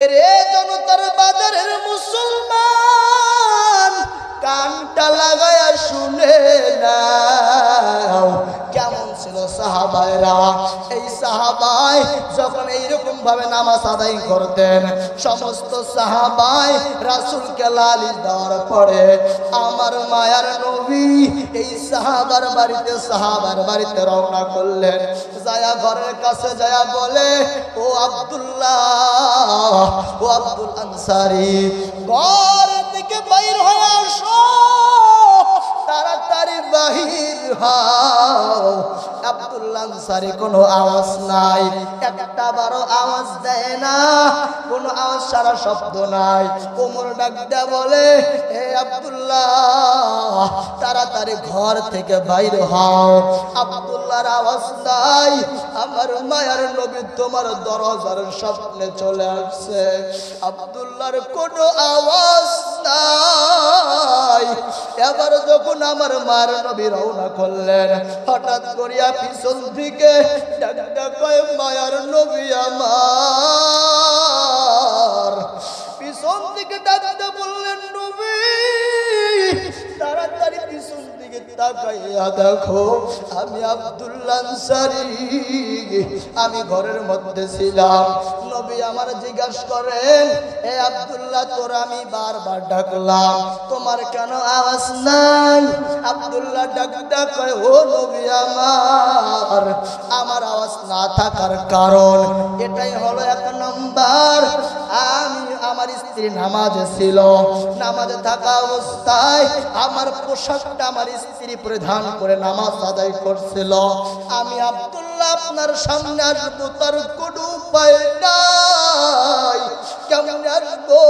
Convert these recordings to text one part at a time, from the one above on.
রে জনতার বাজারের মুসলমান, কানটা লাগায়া শুনে নাও কেমন ছিল সাহাবায়েরা। এই সাহাবায় যখন এইরকম ভাবে নামাজ আদায় করতেন, সমস্ত সাহাবায় রাসূলকে লালিশ দেওয়ার পরে আমার মায়ার নবী এই সাহাবার বাড়িতে রওনা করলেন। যায়া ঘরের কাছে যায়া বলে, ও আব্দুল্লাহ, ও আব্দুল আনসারী, ঘর থেকে বাইর হয়ে আসো, তাড়াতাড়ি বাহির হও। আব্দুল্লাহ আনসারী কোনো আওয়াজ নাই, একটা বারো আওয়াজ দেয় না, কোনো আওয়াজ সারা শব্দ নাই। ওমর ডাকটা বলে, হে আব্দুল্লাহ, তাড়াতাড়ি ঘর থেকে বাইর হও। আব্দুল্লাহর আওয়াজ নাই। আমার মায়ার নবী তোমার দরজার সামনে চলে আসছে, আব্দুল্লাহর কোনো আওয়াজ নাই। এবার যখন আমার মায়ের নবী রওনা করলেন, হঠাৎ করিয়া পিছন থেকে ডাকটা কয়, মায়ার নবী আমার। পিছন থেকে ডাকতে বললেন, নবী তাড়াতাড়ি পিছন দিকে তাকাইয়া দেখো, আমি আব্দুল্লাহ আনসারী, আমি ঘরের মধ্যে ছিলাম। নবী আমার জিজ্ঞাসা করেন, এ আব্দুল্লাহ, তোর আমি বারবার ডাকলাম, তোমার কেন আওয়াজ নাই? আব্দুল্লাহ ডাকটা কয়, ও নবী আমার আওয়াজ না থাকার কারণ এটাই হলো, এক নম্বর, আমার স্ত্রী নামাজে ছিল, নামাজে থাকা অবস্থায় আমার পোশাকটা আমার স্ত্রী পরিধান করে নামাজ আদায় করছিল। আমি আব্দুল্লাহ আপনার সামনে আসবো, তার কোনো উপায় নাই, কেমন আসবো,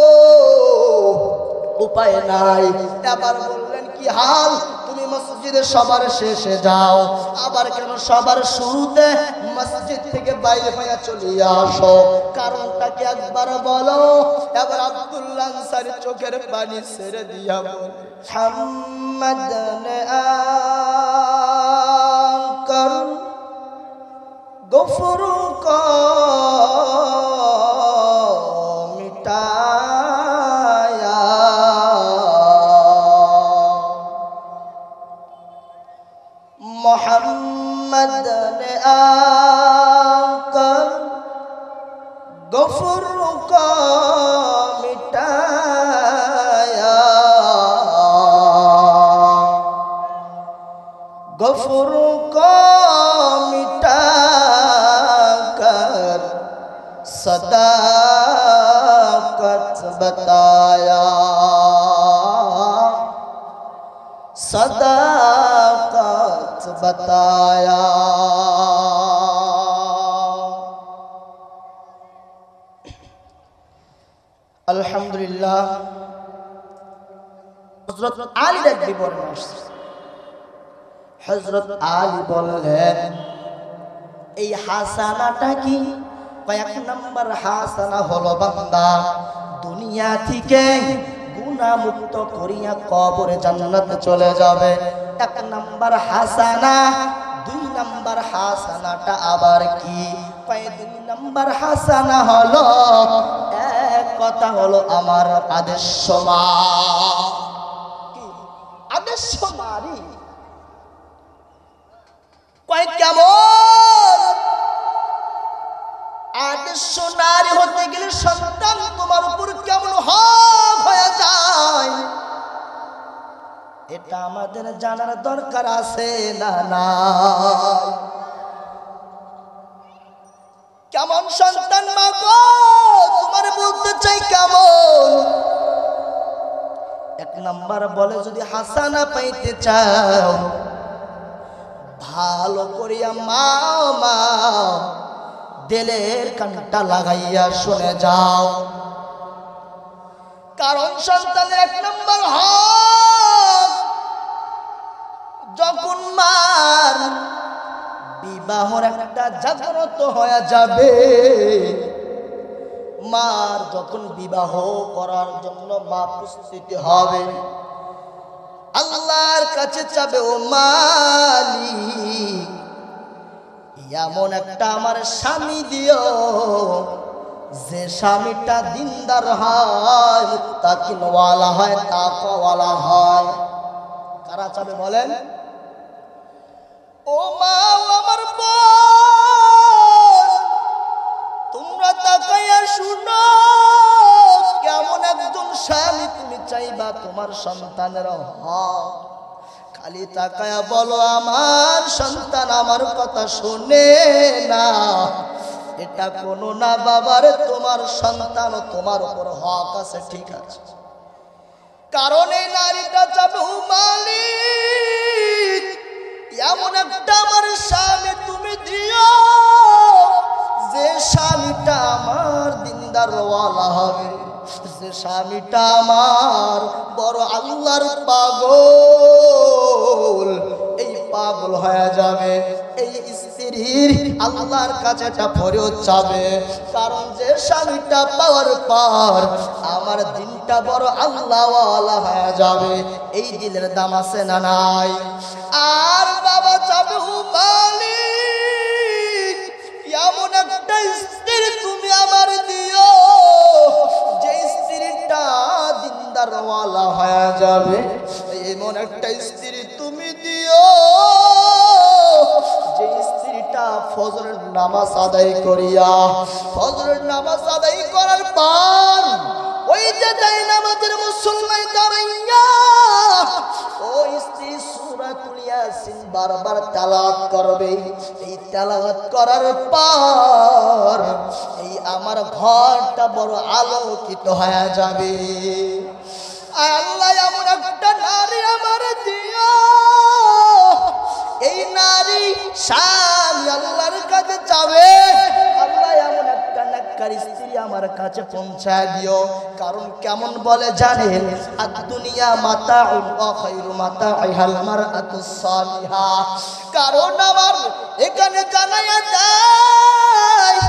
উপায় নাই। এবার বললেন, কি হাল, তুমি মসজিদে সবার শেষে যাও, আবার কেন সবার শুরুতে মসজিদ থেকে বাইরে হয়ে চলে আসো, কারণটা কি একবার বলো। এবার আব্দুল্লাহ আনসারী চোখের পানি ছেড়ে দিয়া বলে, মুহাম্মাদান আনকার গফরুকা মিটায়া, মুহাম্মাদান আনকার গফরুকা মিটায়া, গফরুকা मिटाकर सदाकत बताया, सदाकत बताया। আলহামদুলিল্লাহ। হযরত আলী এক বিবরণ আসছে। হযরত আলী বললেন, এই হাসানাটা কি? কয়েক নম্বর হাসানা হলো, বান্দা দুনিয়া থেকে গুনাহ মুক্ত করিয়া কবরে জান্নাতে চলে যাবে, এক নম্বর হাসানা। দুই নম্বর হাসানাটা আবার কি? কয় দুই নম্বর হাসানা হলো, এক কথা হলো আমার আদর্শ মা। কি আদর্শ মারি? কয় কেমন? আদর্শ নারী হতে গেলে সন্তান তোমার উপর কেমন হক হয়ে যায়, এটা আমাদের জানার দরকার আছে না? না, কেমন সন্তান মা গো, তোমার বলতে চাই কেমন। এক নাম্বার বলে, যদি হাসানা পাইতে চাও, ভালো করিয়া মাও মাও, দিলের কানটা লাগাইয়া শুনে যাও। কারণ সন্তানের এক নম্বর হক, যখন মার বিবাহর একটা জাগ্রত হয়ে যাবে, মার যখন বিবাহ করার জন্য মা প্রস্তুতি হবে, আল্লাহর কাছে চাবে, ও মালিক এমন একটা আমার স্বামী দিও যে স্বামীটা দিনদার হয়, মুত্তাকিনওয়ালা হয়, তাকওয়ালা হয়। কারা চাবে বলেন? ও মা, আমার বোন, তোমরা তাকাইয়া শুনো, কেমন একজন স্বামী তুমি চাইবা তোমার সন্তানের হয়। খালি তাকায়া বলো আমার সন্তান আমার কথা শোনে না, এটা কোনো না বাবার, তোমার সন্তান তোমার উপর হক আছে, ঠিক আছে। কারণ এই নারীটা চাবে ও মালিক, এমন একটা আমার স্বামী তুমি দিও যে স্বামীটা আমার দিনদার ওয়ালা হবে, যে স্বামীটা আমার বড় আল্লাহর পাগল, এই পাগল হয়ে যাবে। এই স্ত্রীর আল্লাহর কাছে একটা ফরিয়াদ যাবে, কারণ যে স্বামীটা পাওয়ার পর আমার দিনটা বড় আল্লাহওয়ালা হয়ে যাবে। এই দিলের দাম আছে না নাই? আর বাবা চাবে ও মালিক, এমন একটা স্ত্রী তুমি আমার দিও যে স্ত্রীটা দিনদার ওয়ালা হয়ে যাবে। এমন একটা স্ত্রী তুমি দিও যে স্ত্রীটা ফজরের নামাজ আদায় করিয়া, ফজরের নামাজ আদায় করার পর ওই যে তাই নামাজের মুসল্লায় দাঁড়াইয়া ওই স্ত্রী সূরাতুল ইয়াসিন বারবার তেলাওয়াত করবে। এই তেলাওয়াত করার পর এই আমার ঘরটা বড় আলোকিত হয়ে যাবে। আল্লাহ এমন একটা নারী আমার দিও, এই নারী স্বামী আল্লাহর কাছে যাবে, আল্লাহ এমন একটা নেককার স্ত্রী আমার কাছে পৌঁছায় দিও। কারণ কেমন বলে জানেন? আদ-দুনিয়া মাতাউন ওয়া খায়রু মাতাইহাল মারআতুস সালিহা। কারণ আমার এখানে জানায়া দেয়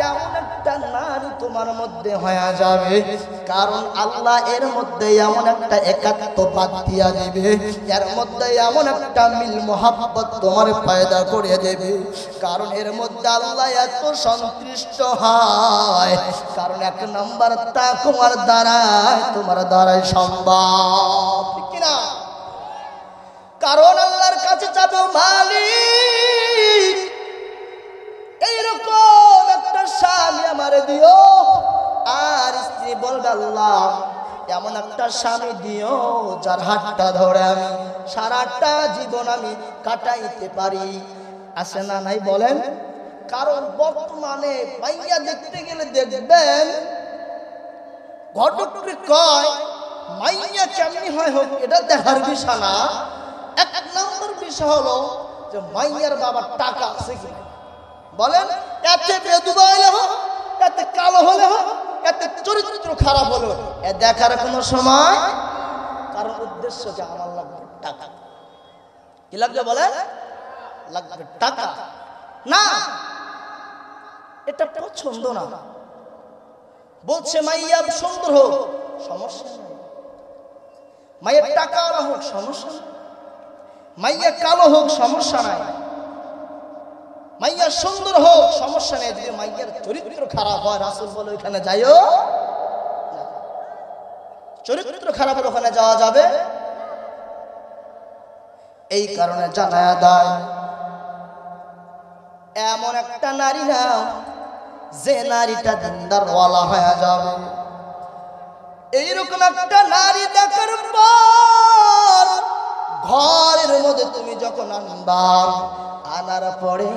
এমন একটা নারী তোমার মধ্যে হয়ে যাবে, কারণ আল্লাহ এর মধ্যে এমন একটা একাত্মবাদ দিয়া দিবে, এর মধ্যে এমন একটা মিল মোহাব্বত তোমার পয়দা করে দেবে। কারণ এর মধ্যে আল্লাহ এত সন্তুষ্ট হয়, কারণ এক নাম্বার তা তোমার দ্বারাই সম্ভব, ঠিক কিনা? কারণ আল্লাহর কাছে যাবে মালিক এইরকম একটা স্বামী আমারে দিও। আর স্ত্রী বলবে আল্লাহ এমন একটা স্বামী দিও যার হাতটা ধরে আমি সারাটা জীবন আমি কাটাইতে পারি। আছে না নাই বলেন? কারণ বর্তমানে মাইয়া দেখতে গেলে দেখবেন ঘটককে কয় মাইয়া কেমনি হয় হোক এটা দেখার বিষয় না, এক নম্বর বিষয় হলো যে মাইয়ার বাবার টাকা আছে কি বলেন। এতে বেদুবা হলে হোক, এতে কালো হলে হোক, এতে চরিত্র খারাপ হলো, এ দেখার কোনো সময়, কারণ উদ্দেশ্য যে আমার লাগবে টাকা। কি লাগবে বলে? লাগবে টাকা। না, এটা পছন্দ না। বলছে মাইয়া সুন্দর হোক, সমস্যা নেই, মাইয়ের টাকা হোক, সমস্যা নেই, মাইয়া কালো হোক, সমস্যা নাই, মাইয়া সুন্দর হোক, সমস্যা নেই। যদি মাইয়ার চরিত্র খারাপ হয়, রাসূল বলে ওখানে যাইও না। চরিত্র খারাপ হলে ওখানে যাওয়া যাবে। এই কারণে জানায়া দেয় এমন একটা নারী নাও যে নারীটা দিনদার ওয়ালা হয়ে যাবে। এইরকম একটা নারী দেখার পর ঘরের মধ্যে তুমি যখন আনবা, আনার পরে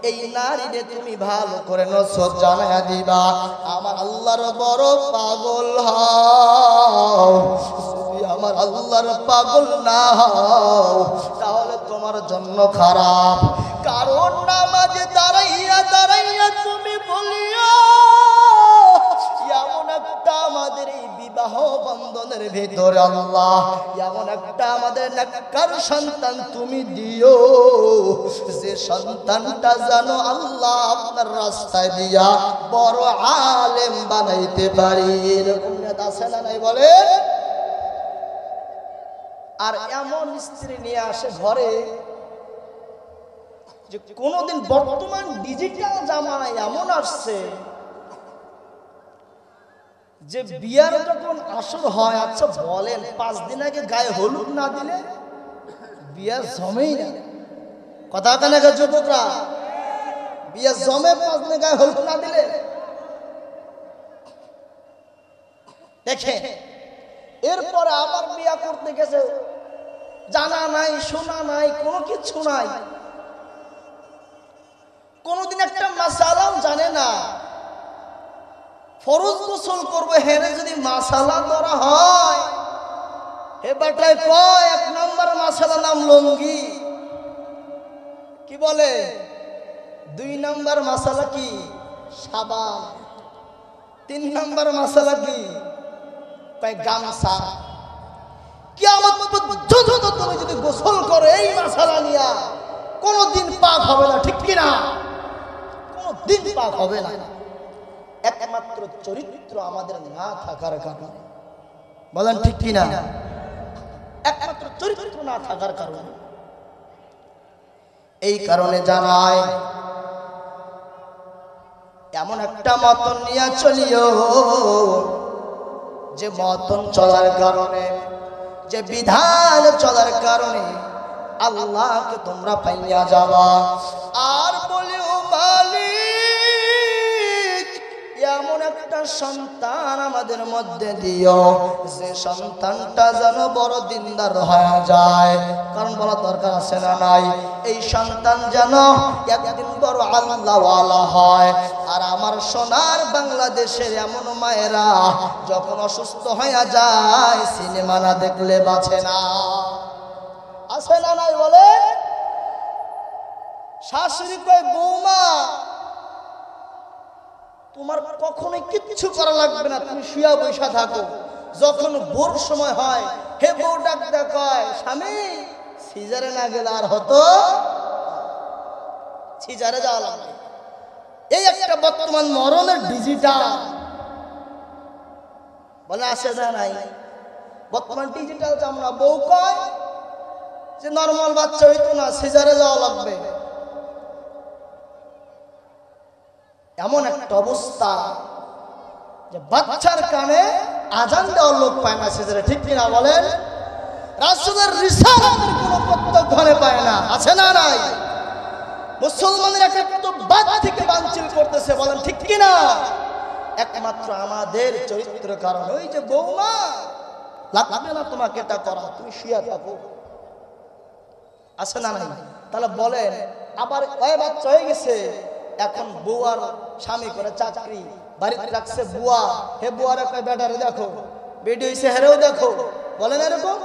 এই নারীরে তুমি ভালো করে নসর জানায়া দিবা আমার আল্লাহর বড় পাগল হও। যদি আমার আল্লাহর পাগল না হও তাহলে তোমার জন্য খারাপ। কারণ নামাজে দাঁড়াইয়া দাঁড়াইয়া তুমি বলিও এমন একটা আমাদের এই বিবাহ বন্ধনের ভেতরে আল্লাহ এমন একটা আমাদের নেককার সন্তান তুমি দিও, যে সন্তানটা জানো আল্লাহ আপনার রাস্তায় দিয়া বড় আলেম বানাইতে পারি। এরকম নেতা আছে না নাই বলে? আর এমন স্ত্রী নিয়ে আসে ঘরে যে কোনোদিন বর্তমান ডিজিটাল জামানায় এমন আসছে যে বিয়ার যখন আসর হয়, আচ্ছা বলেন 5 দিন আগে গায়ে হলুদ না দিলে বিয়ার জমেই না। কথা কেন যুবকরা, বিয়া জমে 5 দিনে গায়ে হলুদ না দিলে? দেখে এরপরে আবার বিয়া করতে গেছে, জানা নাই শোনা নাই কোনো কিছু নাই, কোনদিন একটা মাসালাও জানে না। ফরজ গোসল করবে, হেরে যদি মাসালা ধরা হয়, হে বেটায় কয় 1 নম্বর মাসালা নাম লঙ্গি, কি বলে? 2 নম্বর মাসালা কি? সাবান। 3 নম্বর মাসালা কি? কয় গামছা। কিয়ামত পর্যন্ত তুমি যদি গোসল করো এই মাসালা নিয়া, কোনদিন পাক হবে না, ঠিক কিনা? কোনদিন পাক হবে না। একমাত্র চরিত্র আমাদের না থাকার কারণে, বলেন ঠিক কিনা? একমাত্র চরিত্র না থাকার কারণে। এই কারণে জানাই, এমন একটা মতন নিয়ে চলিও, যে মতন চলার কারণে, যে বিধান চলার কারণে আল্লাহকে তোমরা পাইয়া যাবা। আর বলিও মালিক, এমন একটা সন্তান আমাদের মধ্যে দিও, যে সন্তানটা যেন বড় দিনদার হয়ে যায়। কারণ বলা দরকার আছে না নাই? এই সন্তান যেন একদিন বড় আল্লাহওয়ালা হয়। আর আমার সোনার বাংলাদেশের এমন মায়েরা যখন অসুস্থ হয়ে যায়, সিনেমা না দেখলে বাঁচে না। আছে না নাই? বলে শাশুড়ি কয়, বৌমা তোমার কখনোই কিচ্ছু করা লাগবে না, তুমি শুয়া বৈশা থাকো। যখন ভোর সময় হয়, হে বউ ডাকতে কয়, স্বামী সিজারে না গেলে আর হতো, সিজারে যাওয়া লাগবে। এই একটা বর্তমান মরণের ডিজিটাল, বলে আসে না নাই? বর্তমান ডিজিটাল চামড়া। বউ কয় যে নরমাল বাচ্চা হইতো না, সিজারে যাওয়া লাগবে। এমন একটা অবস্থা যে বাচ্চার কানে আজান দেওয়ার লোক পায় না সিজারে, ঠিক কিনা বলেন? রাসূলের রিসালাতের কোনো প্রত্যক্ষ ঘরে পায় না। আছে না নাই? মুসলমানের একাত্মবাদ থেকে বাঞ্ছিত করতেছে, বলেন ঠিক কিনা? একমাত্র আমাদের চরিত্র কারণ। ওই যে বৌমা লাগবে না তোমাকে এটা করা, তুমি শুয়ে থাকো। আছে না নাই? তাহলে বলেন, আবার কয় বাচ্চা হয়ে গেছে, এখন বউ আর স্বামী করে চাকরি, বাড়িতে রাখছে বুয়া, হে বুয়ারে কয় বেটারে দেখো, বেডি হইছে হেরেও দেখো। বলেন এরকম?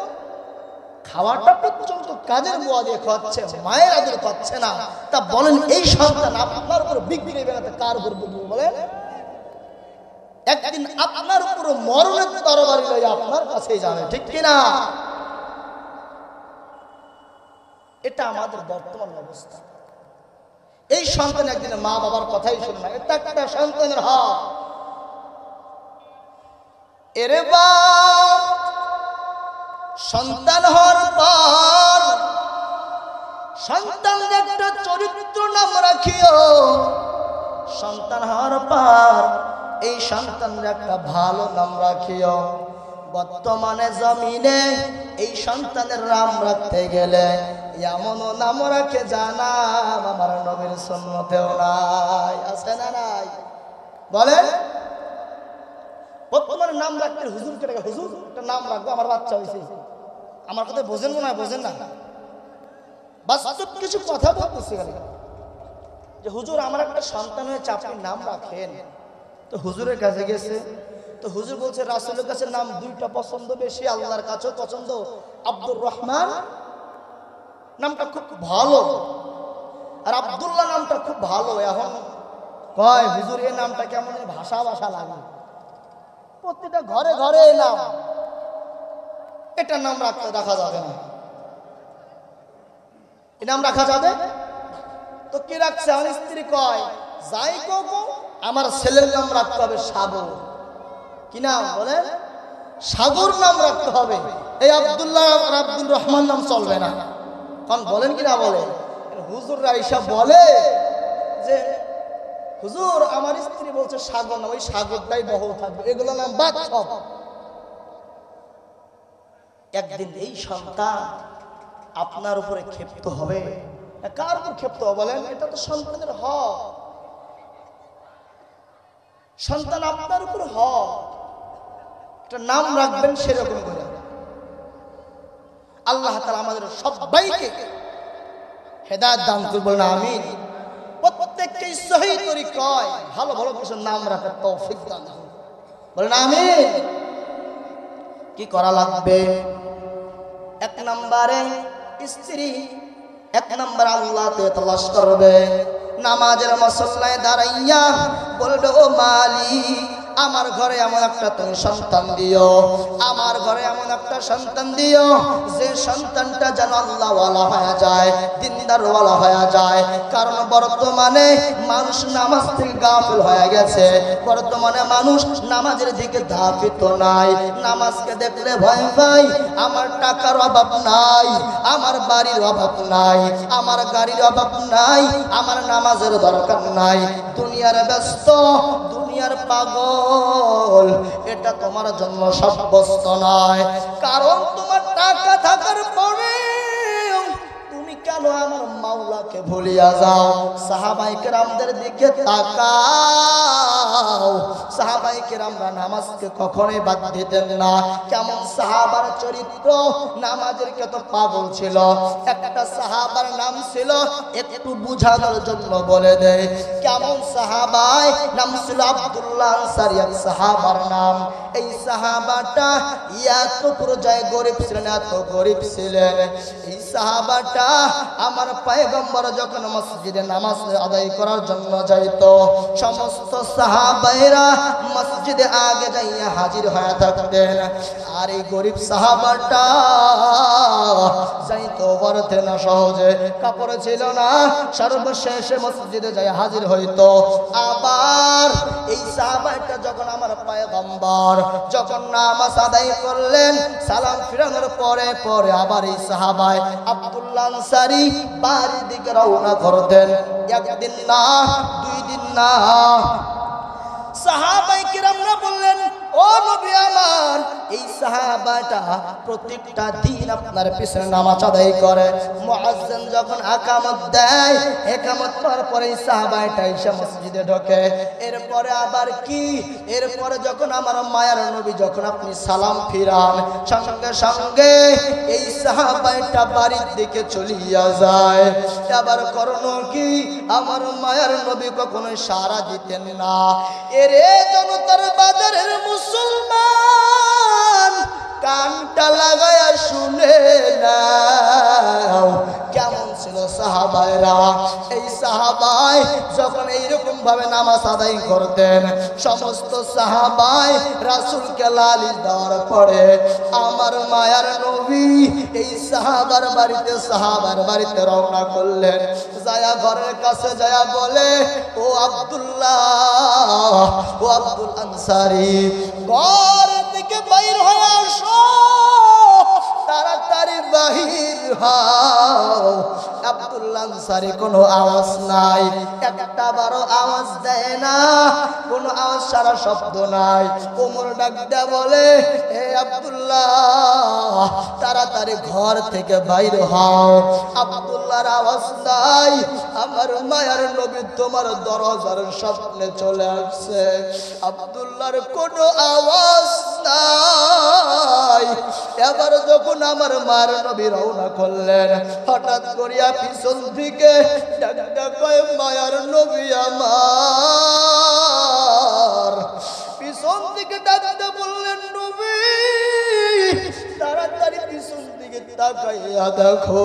খাওয়াটা পর্যন্ত কাজের বুয়া দিয়ে খাচ্ছে, মায়ের আদর পাচ্ছে না। তা বলেন এই সন্তান আপনার উপর বিক্রি বেড়াতে কার উপর বিক্রি? বলেন একদিন আপনার উপর মরণের তরবারি লইয়া আপনার কাছেই যাবে, ঠিক কিনা? এটা আমাদের বর্তমান অবস্থা। এই সন্তান একদিন মা বাবার কথাই শুনে না, এটা একটা সন্তানের হক। এরে বাপ, সন্তান হওয়ার পর সন্তানের একটা চরিত্র নাম রাখিও। সন্তান হওয়ার পর এই সন্তানের একটা ভালো নাম রাখিও। বর্তমানে জমিনে এই সন্তানের নাম রাখতে গেলে এমন নাম রাখে জানাম আমার নবীর সুন্নতেও নাই। আছে না নাই? বলেন বর্তমানে নাম রাখতে হুজুরকে ডাকে, হুজুর একটা নাম রাখবো, আমার বাচ্চা হয়েছে। আমার কথা বোঝেন মনে হয়? বোঝেন না? বাস্তব কিছু কথা বলতেছি যে হুজুর আমার একটা সন্তান হয়েছে, আপনি নাম রাখেন। তো হুজুরের কাছে গেছে, তো হুজুর বলছে রাসূলের কাছে নাম 2টা পছন্দ বেশি, আল্লাহর কাছেও পছন্দ। আব্দুর রহমান নামটা খুব ভালো, আর আব্দুল্লাহ নামটা খুব ভালো। এখন কয় হুজুর এই নামটা কেমন ভাষা ভাষা লাগে, প্রত্যেকটা ঘরে ঘরে নাম, এটা নাম রাখা যাবে না। এই নাম রাখা যাবে তো কি রাখছে? আমার স্ত্রী কয় যাই কো আমার ছেলের নাম রাখতে হবে সাগর। কি নাম? বলেন সাগর নাম রাখতে হবে। এই আব্দুল্লাহ আর আব্দুল রহমান নাম চলবে না। কারণ বলেন কি না বলে হুজুররা এইসব বলে যে হুজুর আমার স্ত্রী বলছে সাগর না, ওই সাগরটাই বহল থাকবে, এগুলো নাম বাচ্চা। একদিন এই সন্তান আপনার উপরে ক্ষিপ্ত হবে। কার উপর ক্ষিপ্ত হবে বলেন? এটা তো সন্তানের হক, সন্তান আপনার উপর হক, একটা নাম রাখবেন সেরকম করে। আল্লাহ তাআলা আমাদের সবাইকে হেদায়েত দান করুন, বলেন আমিন। প্রত্যেককে সহিহ তরিকায় ভালো ভালো কিছু নাম রাখার তৌফিক দান করুন, বলেন আমিন। কি করা লাগবে? এক নম্বরে স্ত্রী, এক নম্বর আল্লাহকে তালাশ করবে। নামাজের মুসল্লায় দাঁড়াইয়া বলবে, ও মালিক, আমার ঘরে এমন একটা তুমি সন্তান দিও, আমার ঘরে এমন একটা সন্তান দিও যে সন্তানটা যেন আল্লাহওয়ালা হয়ে যায়, দিনদারওয়ালা হয়ে যায়। কারণ বর্তমানে মানুষ নামাজ থেকে গাফিল হয়ে গেছে, বর্তমানে মানুষ নামাজের দিকে ধাবিত নাই। নামাজকে দেখলে ভয় পাই, আমার টাকার অভাব নাই, আমার বাড়ির অভাব নাই, আমার গাড়ির অভাব নাই, আমার নামাজের দরকার নাই। দুনিয়ার ব্যস্ত, দুনিয়ার পাগল, এটা তোমার জন্য সাব্যস্ত নয়। কারণ তোমার টাকা থাকার পরে তুমি কেন আমার মাওলাকে ভুলিয়া যাও? সাহাবায়ে কেরামদের দিকে তাকাও। সাহাবায়ে কেরামরা নামাজকে কখনোই বাদ দিতেন না। কেমন সাহাবার চরিত্র! নামাজের কত পাগল ছিল। একটা সাহাবার নাম ছিল, একটু বুঝানোর জন্য বলে দেয়। কেমন সাহাবায় নাম ছিল? আব্দুল্লাহ আনসারী এক সাহাবার নাম। এই সাহাবাটা এত পর্যায়ে গরিব ছিলেন, এত গরিব ছিলেন। এই সাহাবাটা আমার পয়গম্বর যখন মসজিদে নামাজ আদায় করার জন্য যাইতো, সমস্ত সাহাবায়েরা মসজিদে আগে যাইয়া হাজির হয়ে থাকতেন। আর এই গরিব সাহাবাটা যাইতো বরতে না সহজে, কাপড় ছিল না, সর্বশেষে মসজিদে যাই হাজির হইতো। আবার এই সাহাবাটা যখন আমার পয়গম্বর যখন নামাজ আদায় করলেন, সালাম ফিরানোর পরে পরে আবার এই সাহাবায় আব্দুল্লাহ আনসারী বাড়ির দিকে রওনা করতেন। একদিন না, দুই দিন না, সাহাবায়ে কেরামরা বললেন, ও নবী আমার, এই সাহাবাটা প্রত্যেকটা দিন আপনার পিছনে নামাজ আদায় করে। মুয়াজ্জিন যখন একামত দেয়, একামত করার পরে এই সাহাবাটা এসে মসজিদে ঢোকে। এরপরে আবার কি? এরপরে যখন আমার মায়ার নবী যখন আপনি সালাম ফিরান, সঙ্গে সঙ্গে এই সাহাবাটা বাড়ির দিকে চলিয়া যায়। আবার করণীয় কি? আমার মায়ার নবী কখনোই সাড়া দিতেন না। এরে জনতার বাজারের মুসলমান, কানটা লাগায়া শুনে নাও কেমন ছিল সাহাবায়েরা। এই সাহাবায় যখন এইরকম ভাবে নামাজ আদায় করতেন, সমস্ত সাহাবায় রাসূলকে লালিশ দেওয়ার পরে আমার মায়ার নবী এই সাহাবার বাড়িতে রওনা করলেন। যায়া ঘরের কাছে যায়া বলে, ও আব্দুল্লাহ, ও আব্দুল আনসারী, ঘর থেকে বাইর হয়ে আসো, তাড়াতাড়ি বাহির হও। আব্দুল্লাহ আনসারী কোনো আওয়াজ নাই, একটা বারো আওয়াজ দেয় না, কোনো আওয়াজ সারা শব্দ নাই। ওমর ডাক দেয়া বলে, হে আব্দুল্লাহ, তাড়াতাড়ি ঘর থেকে বাইর হও। আব্দুল্লাহর আওয়াজ নাই। আমার মায়ার নবী তোমার দরজার স্বপ্নে চলে আসছে। আব্দুল্লাহর কোনো আওয়াজ নাই। এবার যখন আমার মায়ের নবী রওনা করলেন, হঠাৎ করিয়া পিছন থেকে ডাকটা কয়, মায়ার নবী আমার। পিছন থেকে ডাকতে বললেন, নবী তাড়াতাড়ি পিছন দিকে তাকাইয়া দেখো,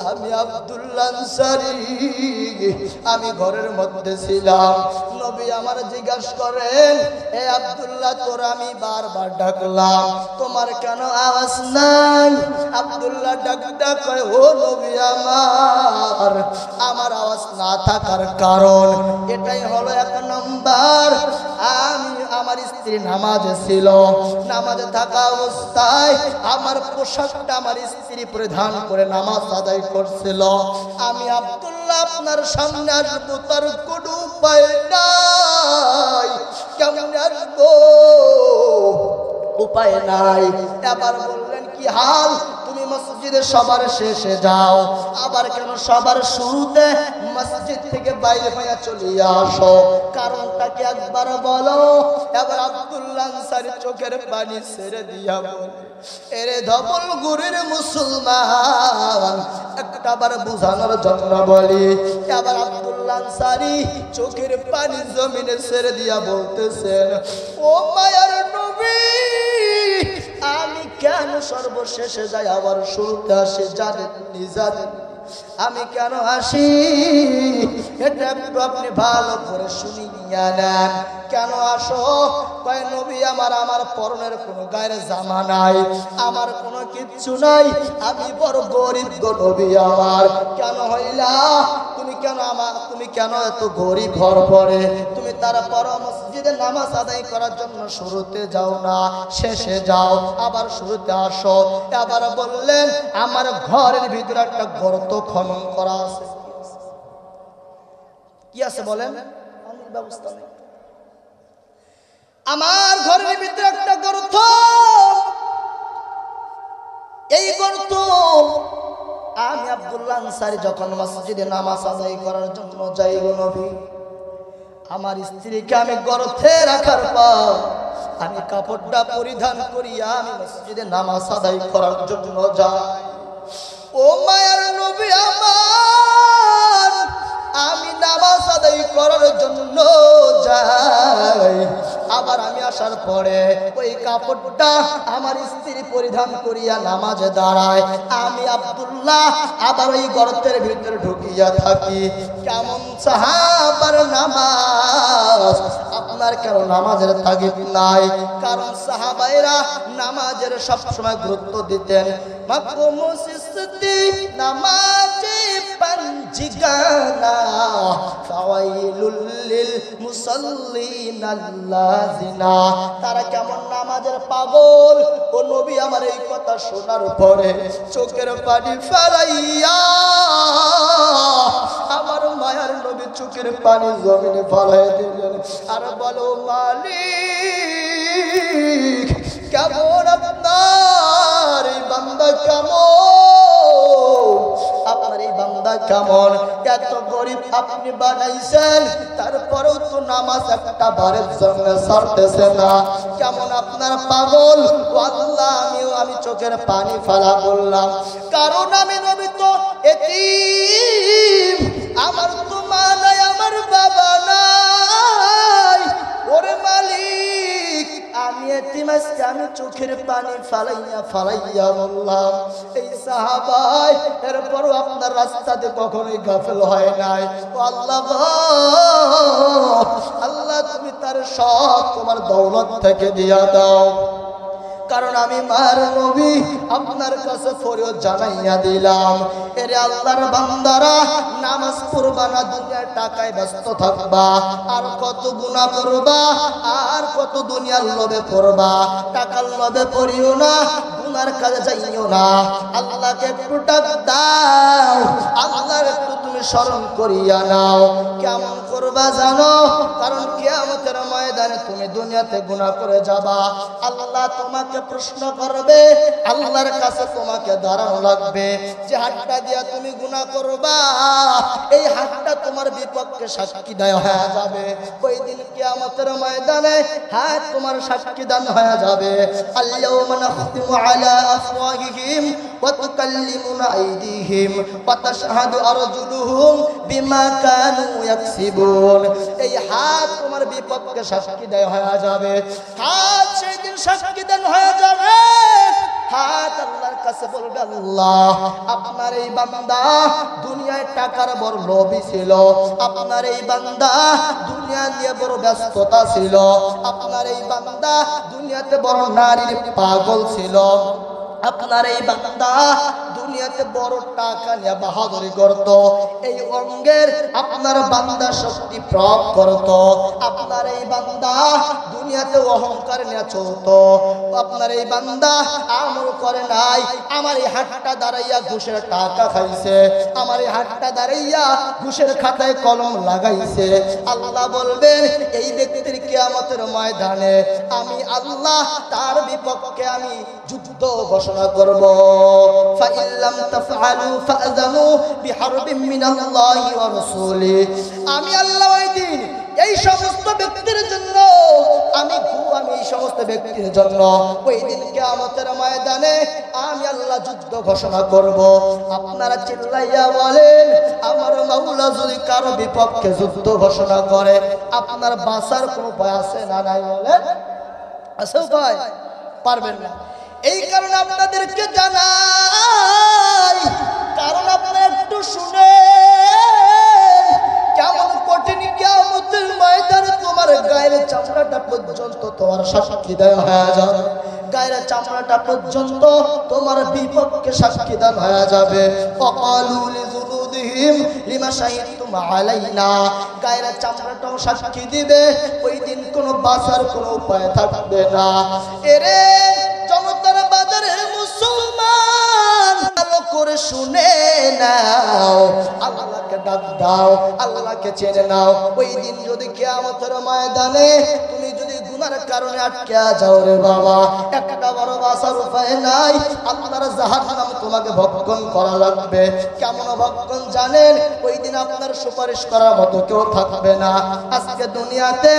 আমি আব্দুল্লাহ আনসারী, আমি ঘরের মধ্যে ছিলাম। নবী আমার জিজ্ঞাসা করেন, এ আব্দুল্লাহ, তোর আমি বারবার ডাকলাম, তোমার কেন আওয়াজ নাই? আব্দুল্লাহ ডাক কয়, ও নবী আমার, আমার আওয়াজ না থাকার কারণ এটাই হলো, এক নম্বর আমি আমার স্ত্রী নামাজে ছিল, নামাজে থাকা অবস্থায় আমার পোশাকটা আমার স্ত্রী পরিধান করে নামাজ আদায় করছিল। আমি আব্দুল্লাহ আপনার সামনে আসবো, তার কোনো উপায় নাই, কেমন আসবো, উপায় নাই। এবার বললেন কি হাল, তুমি মসজিদে সবার শেষে যাও, আবার কেন সবার শুরুতে মসজিদ থেকে বাইরে হয়ে চলে আসো, কারণটা কি একবার বলো। এবার আব্দুল্লাহ আনসারী চোখের পানি ছেড়ে দিয়া বলে, এরে ধবল গুরির মুসলমান, একটাবার বুঝানোর জন্য বলি। এবার আব্দুল্লাহ আনসারী চোখের পানি জমিনে ছেড়ে দিয়া বলতেছেন, ও মায়ার নবী, আমি কেন সর্বশেষে যাই আবার শুরুতে আসি জানেননি, জানেন আমি কেন আসি, এটা একটু আপনি ভালো করে শুনি নিয়ে নেন। কেন আসো? কয় নবী আমার পরনের কোনো গায়ের জামা নাই, আমার কোনো কিচ্ছু নাই, আমি বড় গরিব গো নবী আমার। কেন হইলা তুমি, তুমি কেন এত গরিব ঘর পরে, তুমি তারপর মসজিদে নামাজ আদায় করার জন্য শুরুতে যাও না, শেষে যাও, আবার শুরুতে আসো। আবার বললেন আমার ঘরের ভিতরে একটা গর্ত খনন করা আছে। কি আছে বলেন? পানির ব্যবস্থা নেই, আমার ঘরের ভিতরে একটা গর্ত, এই গর্ত আমি আব্দুল্লাহ আনসারী যখন মসজিদে নামাজ আদায় করার জন্য যাই গো নবী, আমার স্ত্রীকে আমি গর্তে রাখার পর আমি কাপড়টা পরিধান করিয়া আমি মসজিদে নামাজ আদায় করার জন্য যাই। ও মায়ার নবী আমার, আমি নামাজ আদায় করার জন্য যাই, আবার আমি আসার পরে ওই কাপড়টা আমার স্ত্রী পরিধান করিয়া নামাজে দাঁড়ায়, আমি আব্দুল্লাহ আবার ওই গর্তের ভিতরে ঢুকিয়া থাকি। কেমন সাহাবার নামাজ, আপনার কেন নামাজের তাগিদ নাই? কারণ সাহাবাইরা নামাজের সবসময় গুরুত্ব দিতেন। নামাজে পাঞ্জিগানা ফাওয়াইলুল লিল মুসাল্লিন আল্লাযিনা, তারা কেমন নামাজের পাগল। ও নবী আমার এই কথা শোনার পরে চোখের পানি ফেলাইয়া, আমার মায়ার নবী চোখের পানি জমিনে ফেলাই দিলেন আর বলো, মালিক কেমন আপনার এই বান্দা, কেমন আপনার এই বান্দা, কেমন এত গরিব আপনি বানাইছেন, তারপরেও তো নামাজ একটা বারের জন্য ছাড়তেছে না, কেমন আপনার পাগল। আল্লাহ আমি চোখের পানি ফেলা বললাম, কারণ আমি নবী তো এতিম, আমার তো মা নাই, আমার বাবা নাই। ওরে মালিক আমি এতিম, আজকে আমি চোখের পানি ফালাইয়া বললাম। এই সাহাবাই এরপরও আপনার রাস্তাতে কখনোই গাফেল হয় নাই। ও আল্লাহ, আল্লাহ তুমি তার সব তোমার দৌলত থেকে দিয়া দাও, কারণ আমি মার নবী আপনার কাছে ফরিয়াদ জানাইয়া দিলাম। এরে আল্লাহর বান্দারা, নামাজ পড়বা না, দুনিয়ার টাকায় ব্যস্ত থাকবা, আর কত গুনাহ করবা, আর কত দুনিয়ার লোভে পড়বা, টাকার লোভে পড়িও না, গুনার কাজে যাইও না। আল্লাহকে একটু ডাক দাও, আল্লাহর একটু তুমি স্মরণ করিয়া নাও। কেমন করবা জানো? কারণ কিয়ামতের ময়দানে তুমি দুনিয়াতে গুনাহ করে যাবা, আল্লাহ তোমাকে প্রশ্ন করবে, আল্লাহর কাছে তোমাকে দাঁড়ানো লাগবে। যে হাতটা দিয়া তুমি গুনাহ করবা, এই হাতটা তোমার বিপক্ষে সাক্ষী দায় হয়ে যাবে। ওই দিন কিয়ামতের ময়দানে হাত তোমার সাক্ষী দান হয়ে যাবে। আল-ইয়াওমা নাখতিমু আলা আফওয়াহিহিম ওয়া তুকাল্লিমুনা আইদিহিম ওয়া তাশহাদু আরজুলুহুম বিমা কানু ইয়াকসিবুন। এই হাত তোমার বিপক্ষে সাক্ষী দায় হয়ে যাবে। হাত সেই দিন সাক্ষী দান হয়ে যাবে। হাত আল্লাহর কাছে বলবে, আল্লাহ আপনার এই বান্দা দুনিয়ায় টাকার বড় লোভী ছিল, আপনার এই বান্দা দুনিয়া নিয়ে বড় ব্যস্ততা ছিল, আপনার এই বান্দা দুনিয়াতে বড় নারীর পাগল ছিল, আপনার এই বান্দা দুনিয়াতে বড় টাকা নিয়ে বাহাদুরি করত, এই অঙ্গের আপনার বান্দা শক্তি প্রয়োগ করত, আপনার এই বান্দা দুনিয়াতে অহংকার নিয়ে চলতো, আপনার এই বান্দা আমল করে নাই, আমার এই হাতটা দাঁড়াইয়া ঘুষের টাকা খাইছে, আমার এই হাতটা দাঁড়াইয়া ঘুষের খাতায় কলম লাগাইছে। আল্লাহ বলবেন এই ব্যক্তির কিয়ামতের ময়দানে আমি আল্লাহ তার বিপক্ষে আমি যুদ্ধ ঘোষণা করব। ফাইল্লাম তাফআলু ফাযানু বিহারবিন মিনাল্লাহি ওয়া রাসূলিহি। আমি আল্লাহ ওই দিন এই সমস্ত ব্যক্তির জন্য আমি এই সমস্ত ব্যক্তির জন্য ওই দিন কিয়ামতের ময়দানে আমি আল্লাহ যুদ্ধ ঘোষণা করব। আপনারা চিল্লাইয়া বলেন আমার মাওলা যদি কারো বিপক্ষে যুদ্ধ ঘোষণা করে আপনার বাঁচার কোনো উপায় আছে না? নাই বলেন, আছে উপায়? পারবেন না। এই কারণে আপনাদেরকে জানাই, কারণ আপনারা একটু শুনে কেমন কঠিন কিয়ামতের ময়দানে তোমার গায়ের চামড়াটা পর্যন্ত তোমার সাক্ষী দেওয়া হয়ে যাবে, গায়ের চামড়াটা পর্যন্ত তোমার বিপক্ষে সাক্ষীদান হয়ে যাবে। ফাকালু লিজুলুদিহিম লিমা শাহিদতুম আলাইনা, গায়ের চামড়াটাও সাক্ষী দিবে, ওই দিন কোনো বাঁচার কোনো উপায় থাকবে না। এরে জনতার বাজারের মুসলমান ভালো করে শুনে নাও, আল্লাহকে ডাক দাও, আল্লাহকে চেনে নাও। ওই দিন যদি কিয়ামতের ময়দানে তুমি যদি গুনার কারণে আটকে যাও রে বাবা, একটা বড় বাঁচার উপায় নাই, আপনার জাহান্নাম তোমাকে ভক্ষণ করা লাগবে। কেমন ভক্ষণ জানেন? ওই দিন আপনার সুপারিশ করার মতো কেউ থাকবে না। আজকে দুনিয়াতে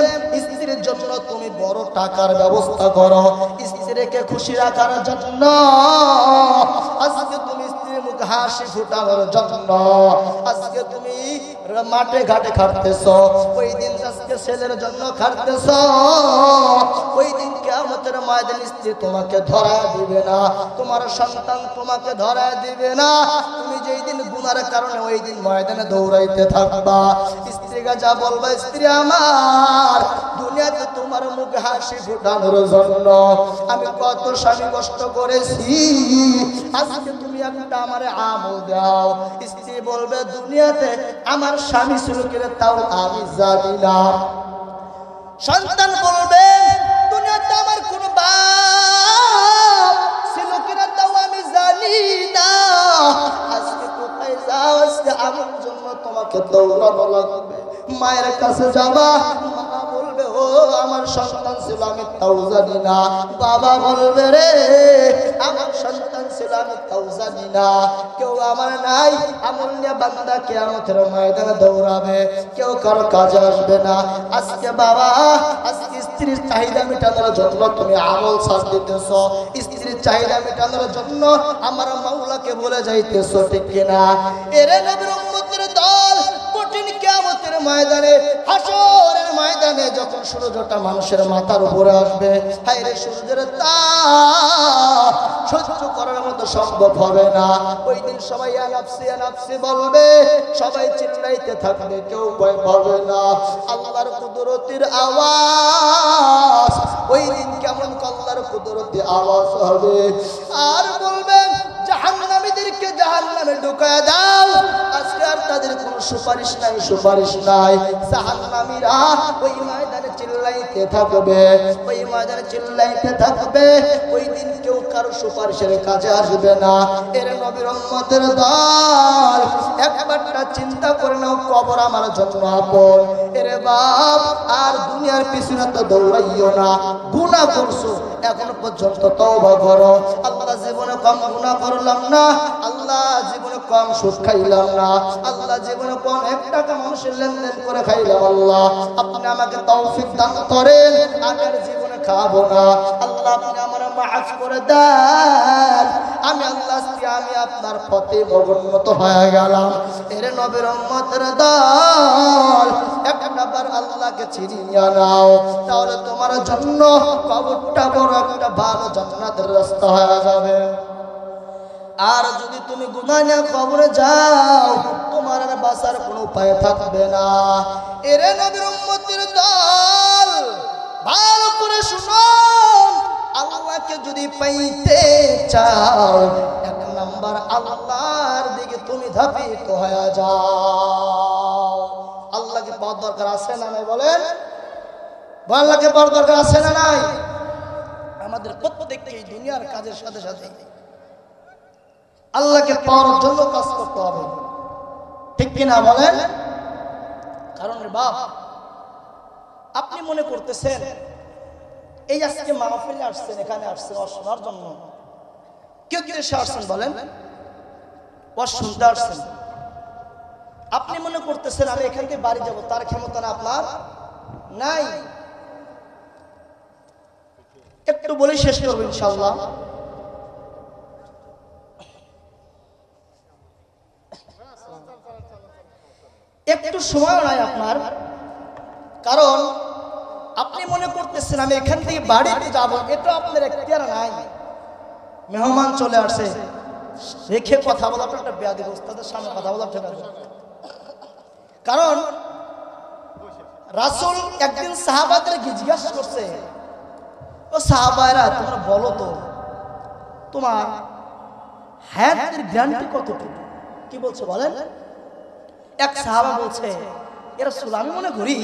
স্ত্রীর জন্য তুমি বড় টাকার ব্যবস্থা করো, স্ত্রীকে খুশি রাখার জন্য, আজকে তুমি স্ত্রীর মুখে হাসি ফুটানোর জন্য, আজকে তুমি মাঠে ঘাটে খাটতেছ, ওই দিন আজকে ছেলের জন্য খাটতেছ, ওই দিন কিয়ামতের ময়দানে স্ত্রী তোমাকে ধরা দিবে না, তোমার সন্তান তোমাকে ধরা দিবে না। তুমি যেই দিন গুনার কারণে ওই দিন ময়দানে দৌড়াইতে থাকবা, স্ত্রীকে যা বলবা, স্ত্রী আমার দুনিয়াতে তোমার মুখে হাসি ফুটানোর জন্য আমি কত স্বামী কষ্ট করেছি, আজকে তুমি একটা আমারে আমল দাও। স্ত্রী বলবে দুনিয়াতে আমার স্বামী ছিল কিনা তাও আমি জানি না। সন্তান বলবে দুনিয়াতে আমার কোন বাপ ছিল কিনা তাও আমি জানি না। আজকে কোথায় যাও, আজকে আমার জন্য তোমাকে দৌড়ানো লাগবে। মায়ের কাছে যাবা, মা বলবে ও আমার সন্তান ছিল আমি তাও জানি না। বাবা বলবে রে আমার সন্তান ছিল আমি তাও জানি না। কেউ আমার নাই, আমল নিয়ে বান্দা কিয়ামতের ময়দানে দৌড়াবে, কেউ কারো কাজে আসবে না। আজকে বাবা, আজকে স্ত্রীর চাহিদা মেটানোর জন্য তুমি আমল ছাড় দিতেছ, স্ত্রীর চাহিদা মেটানোর জন্য আমার মাওলাকে বলে যাইতেছ, ঠিক কিনা? এরে নবীর উম্মতের দল, কঠিন কিয়ামতের ময়দানে, হাসরের ময়দানে যখন সূর্যটা মানুষের মাথার উপরে আসবে, হায় রে সূর্যের তাপ সহ্য করার মতো সম্ভব হবে না। ওই দিন সবাই আনাফসি আনাফসি বলবে, সবাই চিল্লাইতে থাকবে, কেউ ভয় পাবে না। আল্লাহর কুদরতের আওয়াজ ওই দিন কেমন আল্লাহর কুদরতের আওয়াজ হবে, আর বলবেন জাহান্নামীদেরকে জাহান্নামে ঢুকায় দাও। আজকে আর তাদের কোনো সুপারিশ নাই, সুপারিশ নাই। জাহান্নামীরা ওই ময়দানে চিল্লাইতে থাকবে, ওই ময়দানে চিল্লাইতে থাকবে। ওই দিন কেউ কারো সুপারিশের কাজে আসবে না। এর নবীর উম্মতের দল, একবারটা চিন্তা করে নাও, কবর আমার জন্য আপন। এরে বাপ, আর দুনিয়ার পিছনে তো দৌড়াইও না। গুনাহ করছো, এখনো পর্যন্ত তওবা করো। আল্লাহ জীবনে কম গুনাহ করলাম না, আল্লাহ জীবনে কম সুদ খাইলাম না, আল্লাহ জীবনে কম 1 টাকা মানুষের লেনদেন করে খাইলাম। আল্লাহ আপনি আমাকে তৌফিক দান করেন, আগের জীবনে খাবো না। আল্লাহ আপনি আমার মাফ করে দেন। আমি আল্লাহ আমি আপনার পথে অবনত হয়ে গেলাম। এর নবীর উম্মতের দল, একবার আল্লাহকে চিনিয়ে নাও, তাহলে তোমার জন্য কবরটা বড় একটা ভালো জান্নাতের রাস্তা হয়ে যাবে। আর যদি তুমি গুনাহ নিয়ে কবরে যাও, তোমার আর বাঁচার কোনো উপায় থাকবে না। এর নবীর উম্মতের দল, ভালো করে শুনো, আল্লাহকে যদি পাইতে চাও, 1 নম্বর নাম্বার আল্লাহর দিকে তুমি ধাবিত হয়ে যাও। আল্লাহকে পাওয়ার দরকার আছে না নাই বলেন? আল্লাহকে পাওয়ার দরকার আছে না নাই? আমাদের প্রত্যেককে এই দুনিয়ার কাজের সাথে সাথে আল্লাহকে পাওয়ার জন্য কাজ করতে হবে, ঠিক কিনা বলেন? কারণ বাপ, আপনি মনে করতেছেন এই আজকে মাহফিলে আসছেন, এখানে আসছেন ওয়াজ শোনার জন্য। কেউ কেউ এসে আসছেন বলেন ওয়াজ শুনতে আসছেন। আপনি মনে করতেছেন আমি এখান থেকে বাড়ি যাব, তার ক্ষমতা না আপনার নাই। একটু বলে শেষ করবো ইনশাআল্লাহ। একটু সময় নাই আপনার, কারণ আপনি মনে করতেছেন আমি এখান থেকে বাড়িতে যাব, এটা আপনার এখতিয়ার নাই। মেহমান চলে আসে, রেখে কথা বলা একটা বেয়াদবি, ওস্তাদের সামনে কথা বলা ঠিক আছে। কারণ রাসূল একদিন সাহাবাদের জিজ্ঞাসা করছে, ও সাহাবায়রা তোমরা বলো তো তোমার হায়াতের গ্যারান্টি কতটুকু? কি বলছো বলেন? এক সাহাবা বলছে, এ রাসূল আমি মনে করি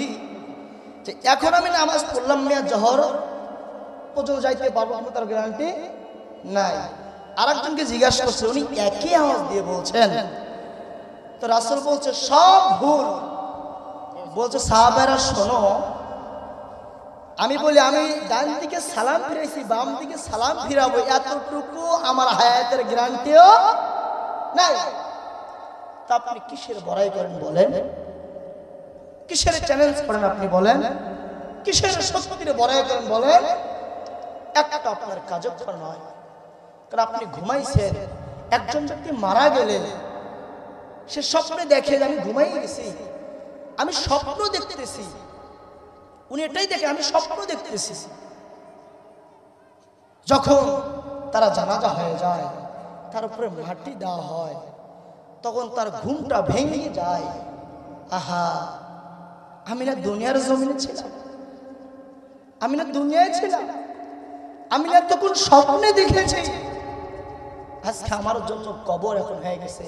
যে এখন আমি নামাজ পড়লাম মিয়া জোহর পর্যন্ত যাইতে পারবো, আমি তার গ্যারান্টি নাই। আরেকজনকে জিজ্ঞাসা করছে, উনি একই আওয়াজ দিয়ে বলছেন। তো রাসূল বলছে সব ভুল। বলছে সাহাবারা শোনো, আমি বলি আমি ডান দিকে সালাম ফিরাইছি, বাম দিকে সালাম ফিরাবো, এতটুকু আমার হায়াতের গ্যারান্টিও নাই। তা আপনি কিসের বড়াই করেন বলেন? কিসের চ্যালেঞ্জ করেন আপনি বলেন? কিসের সত্যির বড়াই করেন বলেন? একটা আপনার কার্যকর নয়। কারণ আপনি ঘুমাইছেন, একজন ব্যক্তি মারা গেলে সে স্বপ্নে দেখে যে আমি ঘুমাই গেছি, আমি স্বপ্ন দেখতেছি। উনি এটাই দেখে আমি স্বপ্ন দেখতেছি। যখন তারা জানাজা হয়ে যায়, তার উপরে মাটি দেওয়া হয়, তখন তার ঘুমটা ভেঙে যায়। আহা, আমি না দুনিয়ার জমিনে ছিলাম, আমি না দুনিয়ায় ছিলাম, আমি না তখন স্বপ্নে দেখেছি। আজকে আমার জন্য কবর এখন হয়ে গেছে।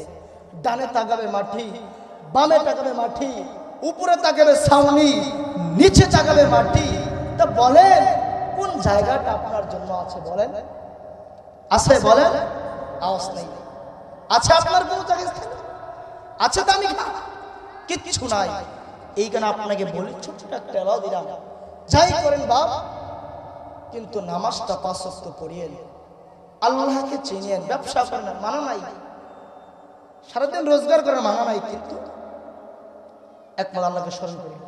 ডানে তাকাবে মাটি, বামে তাকাবে মাটি, উপরে তাকাবে ছাউনি, নিচে তাকাবে মাটি। তা বলেন কোন জায়গাটা আপনার জন্য আছে বলেন? আছে বলেন? আওয়াজ নেই। আছে আপনার কোন জায়গা আছে? তো আমি কিচ্ছু নাই। এইখানে আপনাকে বলি ছোট্ট একটা এলাও দিলাম, যাই করেন বাপ, কিন্তু নামাজটা ৫ ওয়াক্ত পড়িয়েন, আল্লাহকে চিনিয়েন। ব্যবসা করেন মানা নাই, সারাদিন রোজগার করেন মানা নাই, কিন্তু একমাত্র আল্লাহকে স্মরণ করেন।